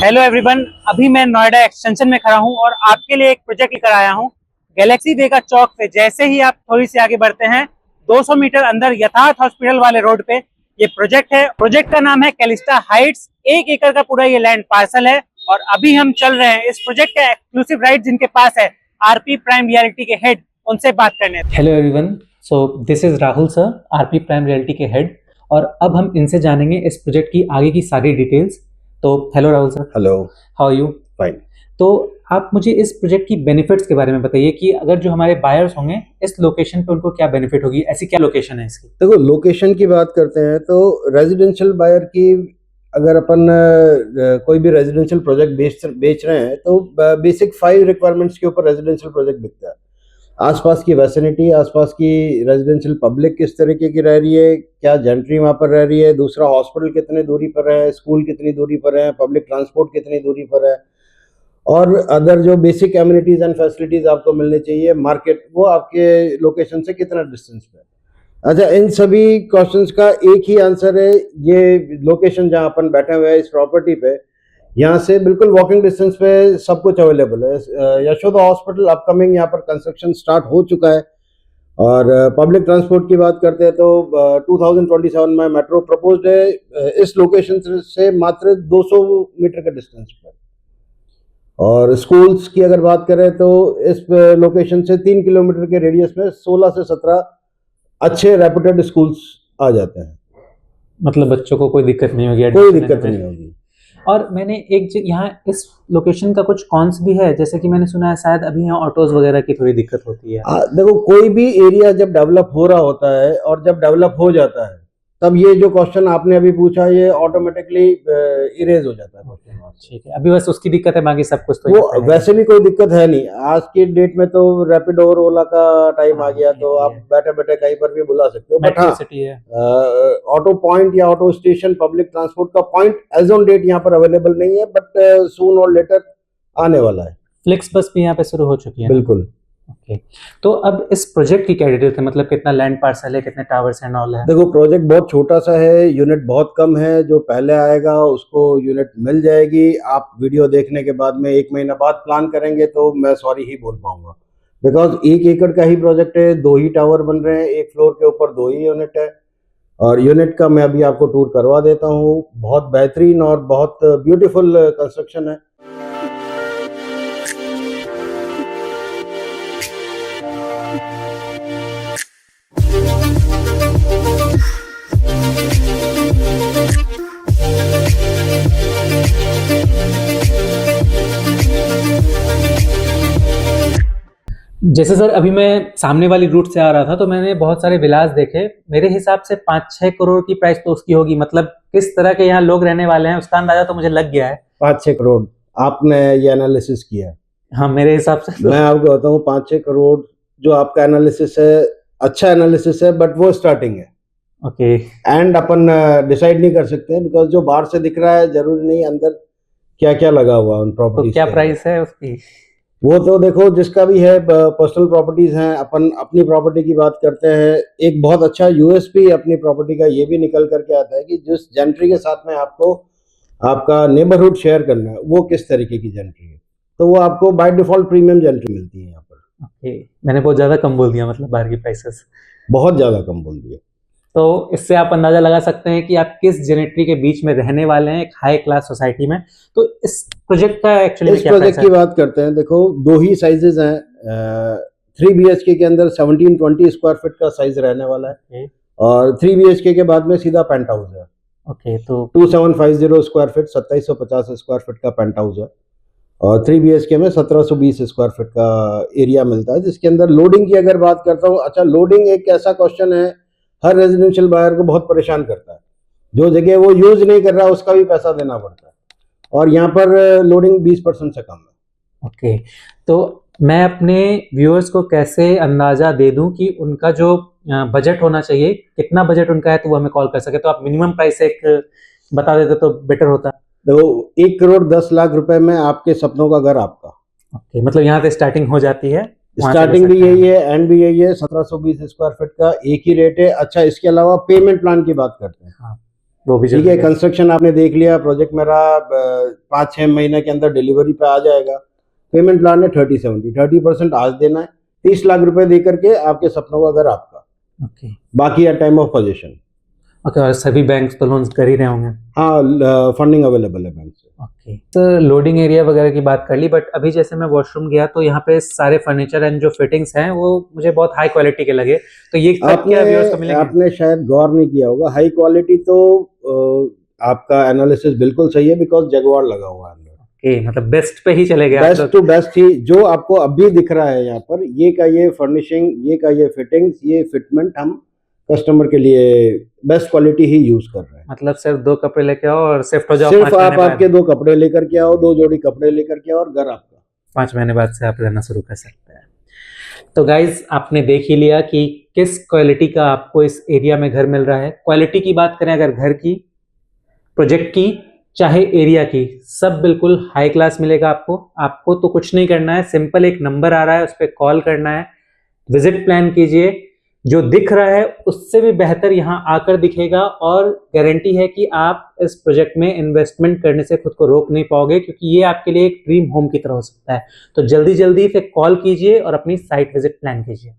Hello everyone, अभी मैं Noida extension में खड़ा हूं और आपके लिए एक प्रोजेक्ट लेकर आया हूं। गैलेक्सी वेगा चौक से जैसे ही आप थोड़ी सी आगे बढ़ते हैं 200 मीटर अंदर यथार्थ हॉस्पिटल वाले रोड पे ये प्रोजेक्ट है। प्रोजेक्ट का नाम है कैलिस्टा हाइट्स। 1 एकड़ का पूरा ये लैंड पार्सल है और अभी हम चल रहे हैं इस प्रोजेक्ट का एक्सक्लूसिव राइट जिनके पास है आरपी प्राइम रियल्टी के हेड, उनसे बात करने। Hello everyone, so this is Rahul sir, RP prime realty के हेड, और अब हम इनसे जानेंगे इस प्रोजेक्ट की आगे की सारी डिटेल्स। तो hello Rahul sir. Hello, how are you? Fine. तो आप मुझे इस प्रोजेक्ट की बेनिफिट्स के बारे में बताइए कि अगर जो हमारे बायर्स होंगे इस लोकेशन पे उनको क्या बेनिफिट होगी, ऐसी क्या लोकेशन है इसकी? देखो, लोकेशन की बात करते हैं तो रेजिडेंशियल बायर की अगर अपन कोई भी रेजिडेंशियल प्रोजेक्ट बेच रहे हैं तो बेसिक 5 रिक्वायरमेंट्स के ऊपर रेजिडेंशियल प्रोजेक्ट बिकता है। आसपास की वैसिनिटी, आसपास की रेजिडेंशियल पब्लिक किस तरीके की रह रही है, क्या जेंट्री वहाँ पर रह रही है, दूसरा हॉस्पिटल कितने दूरी पर है, स्कूल कितनी दूरी पर है, पब्लिक ट्रांसपोर्ट कितनी दूरी पर है, और अदर जो बेसिक एमिनिटीज एंड फैसिलिटीज आपको मिलनी चाहिए, मार्केट वो आपके लोकेशन से कितना डिस्टेंस पे है। अच्छा, इन सभी क्वेश्चंस का एक ही आंसर है, ये लोकेशन जहाँ अपन बैठे हुए हैं इस प्रॉपर्टी पे, यहाँ से बिल्कुल वॉकिंग डिस्टेंस पे सब कुछ अवेलेबल है। यशोदा हॉस्पिटल अपकमिंग, यहाँ पर कंस्ट्रक्शन स्टार्ट हो चुका है। और पब्लिक ट्रांसपोर्ट की बात करते हैं तो 2027 में मेट्रो प्रपोज्ड है इस लोकेशन से मात्र 200 मीटर के डिस्टेंस पर। और स्कूल्स की अगर बात करें तो इस लोकेशन से 3 किलोमीटर के रेडियस में 16 से 17 अच्छे रेपुटेड स्कूल्स आ जाते हैं। मतलब बच्चों को कोई दिक्कत नहीं होगी? कोई दिक्कत नहीं होगी। और मैंने एक यहाँ इस लोकेशन का कुछ कॉन्स भी है, जैसे कि मैंने सुना है शायद अभी यहाँ ऑटोज वगैरह की थोड़ी दिक्कत होती है। देखो, कोई भी एरिया जब डेवलप हो रहा होता है और जब डेवलप हो जाता है तब ये जो क्वेश्चन आपने अभी पूछा ये ऑटोमेटिकली इरेज हो जाता है। ठीक है, अभी बस उसकी दिक्कत है, बाकी सब कुछ तो वो वैसे भी कोई दिक्कत है नहीं। आज की डेट में तो रैपिडो और ओला का टाइम आ गया, तो आप बैठे बैठे कहीं पर भी बुला सकते हो। बट हाँ, ऑटो पॉइंट या ऑटो स्टेशन, पब्लिक ट्रांसपोर्ट का पॉइंट एज ऑन डेट यहाँ पर अवेलेबल नहीं है, बट सून और लेटर आने वाला है। फ्लिक्स बस भी यहाँ पे शुरू हो चुकी है? बिल्कुल। ओके, तो अब इस प्रोजेक्ट की क्या डिटेल्स है, मतलब कितना लैंड पार्सल है, कितने टावर्स एंड ऑल है? देखो, प्रोजेक्ट बहुत छोटा सा है, यूनिट बहुत कम है। जो पहले आएगा उसको यूनिट मिल जाएगी। आप वीडियो देखने के बाद में 1 महीना बाद प्लान करेंगे तो मैं सॉरी ही बोल पाऊंगा, बिकॉज 1 एकड़ का ही प्रोजेक्ट है, 2 ही टावर बन रहे हैं, 1 फ्लोर के ऊपर 2 ही यूनिट है। और यूनिट का मैं अभी आपको टूर करवा देता हूँ। बहुत बेहतरीन और बहुत ब्यूटीफुल कंस्ट्रक्शन है। जैसे सर अभी मैं सामने वाली रूट से आ रहा था तो मैंने बहुत सारे विलास देखे। मेरे हिसाब से 5-6 करोड़ की प्राइस तो उसकी होगी। मतलब किस तरह के यहाँ लोग रहने वाले हैं उसका अंदाजा तो मुझे लग गया है। 5-6 करोड़ आपने ये एनालिसिस किया है? हाँ, मेरे हिसाब से तो। मैं आपको बताऊँ, 5-6 करोड़ जो आपका एनालिसिस है, अच्छा एनालिसिस है, बट वो स्टार्टिंग है। ओके। एंड अपन डिसाइड नहीं कर सकते हैं, बिकॉज जो बाहर से दिख रहा है जरूरी नहीं अंदर क्या क्या लगा हुआ उन प्रॉपर्टी। तो क्या प्राइस है उसकी? वो तो देखो, जिसका भी है, पर्सनल प्रॉपर्टीज हैं। अपन अपनी प्रॉपर्टी की बात करते हैं, एक बहुत अच्छा यूएसपी अपनी प्रॉपर्टी का ये भी निकल करके आता है कि जिस जेंट्री के साथ में आपको आपका नेबरहुड शेयर करना है वो किस तरीके की जेंट्री है, तो वो आपको बाय डिफॉल्ट प्रीमियम जेंट्री मिलती है यहाँ पर। ओके, मैंने बहुत ज्यादा कम बोल दिया, मतलब बाहर की प्राइसेस बहुत ज्यादा कम बोल दिया। तो इससे आप अंदाजा लगा सकते हैं कि आप किस जेनेट्री के बीच में रहने वाले हैं, एक हाई क्लास सोसाइटी में। तो इस प्रोजेक्ट का एक्चुअली इस प्रोजेक्ट की बात करते हैं, देखो 2 ही साइजेस हैं। 3 BHK के अंदर 1720 स्क्वायर फीट का साइज रहने वाला है। और 3 BHK के बाद में सीधा पेंट हाउस है। ओके, तो 2750 स्क्वायर फीट, 2750 स्क्वायर फीट का पेंट हाउस है। और 3 BHK में 1720 स्क्वायर फीट का एरिया मिलता है, जिसके अंदर लोडिंग की अगर बात करता हूँ। अच्छा, लोडिंग एक ऐसा क्वेश्चन है, हर रेजिडेंशियल बायर को बहुत परेशान करता है। जो जगह वो यूज नहीं कर रहा उसका भी पैसा देना पड़ता है, और यहाँ पर लोडिंग 20% से कम है। ओके, तो मैं अपने व्यूअर्स को कैसे अंदाजा दे दूं कि उनका जो बजट होना चाहिए, कितना बजट उनका है, तो वो हमें कॉल कर सके? तो आप मिनिमम प्राइस एक बता देते तो बेटर होता। देखो, 1 करोड़ 10 लाख रुपए में आपके सपनों का घर आपका। ओके, मतलब यहाँ से स्टार्टिंग हो जाती है? स्टार्टिंग भी यही है, एंड भी यही है। 1720 स्क्वायर फीट का एक ही रेट है। अच्छा, इसके अलावा पेमेंट प्लान की बात करते हैं। हाँ। वो भी ठीक है। जरूरी है। कंस्ट्रक्शन आपने देख लिया, प्रोजेक्ट मेरा 5-6 महीने के अंदर डिलीवरी पे आ जाएगा। पेमेंट प्लान है 30% आज देना है, 30 लाख रुपए दे करके आपके सपनों का घर आपका, ओके बाकी at time of position. Okay, और सभी बैंक तो लोन कर ही रहे होंगे। हाँ, फंडिंग अवेलेबल है बैंक से। ओके, तो लोडिंग एरिया वगैरह की बात कर ली, बट अभी जैसे मैं वॉशरूम गया तो यहाँ पे सारे फर्नीचर एंड जो फिटिंग्स हैं वो मुझे बहुत हाई क्वालिटी के लगे, तो ये सब क्या व्यूअर्स को मिलेंगे? आपने शायद गौर नहीं किया होगा, हाई क्वालिटी तो आपका एनालिसिस बिल्कुल सही है, बिकॉज जगुआर लगा हुआ है अंदर। ओके, मतलब बेस्ट पे ही चले गए आप बेस्ट लोग। टू बेस्ट ही जो आपको अभी दिख रहा है यहाँ पर, ये का ये फर्निशिंग, ये का ये फिटिंग्स, ये फिटमेंट हम कस्टमर के लिए बेस्ट क्वालिटी ही यूज कर रहे हैं। मतलब सिर्फ 2 कपड़े लेके आओ और शिफ्ट हो जाओ, सिर्फ 5 महीने आप बाद। आपके 2 कपड़े लेकर के आओ, 2 जोड़ी कपड़े लेकर के आओ और घर आपका। 5 महीने बाद से आप रहना शुरू कर सकते हैं। तो गाइज आपने देख ही लिया कि किस क्वालिटी का आपको इस एरिया में घर मिल रहा है। क्वालिटी की बात करें अगर घर की, प्रोजेक्ट की, चाहे एरिया की, सब बिल्कुल हाई क्लास मिलेगा आपको। आपको तो कुछ नहीं करना है, सिंपल एक नंबर आ रहा है उस पर कॉल करना है, विजिट प्लान कीजिए, जो दिख रहा है उससे भी बेहतर यहाँ आकर दिखेगा, और गारंटी है कि आप इस प्रोजेक्ट में इन्वेस्टमेंट करने से खुद को रोक नहीं पाओगे, क्योंकि ये आपके लिए एक ड्रीम होम की तरह हो सकता है। तो जल्दी जल्दी से कॉल कीजिए और अपनी साइट विजिट प्लान कीजिए।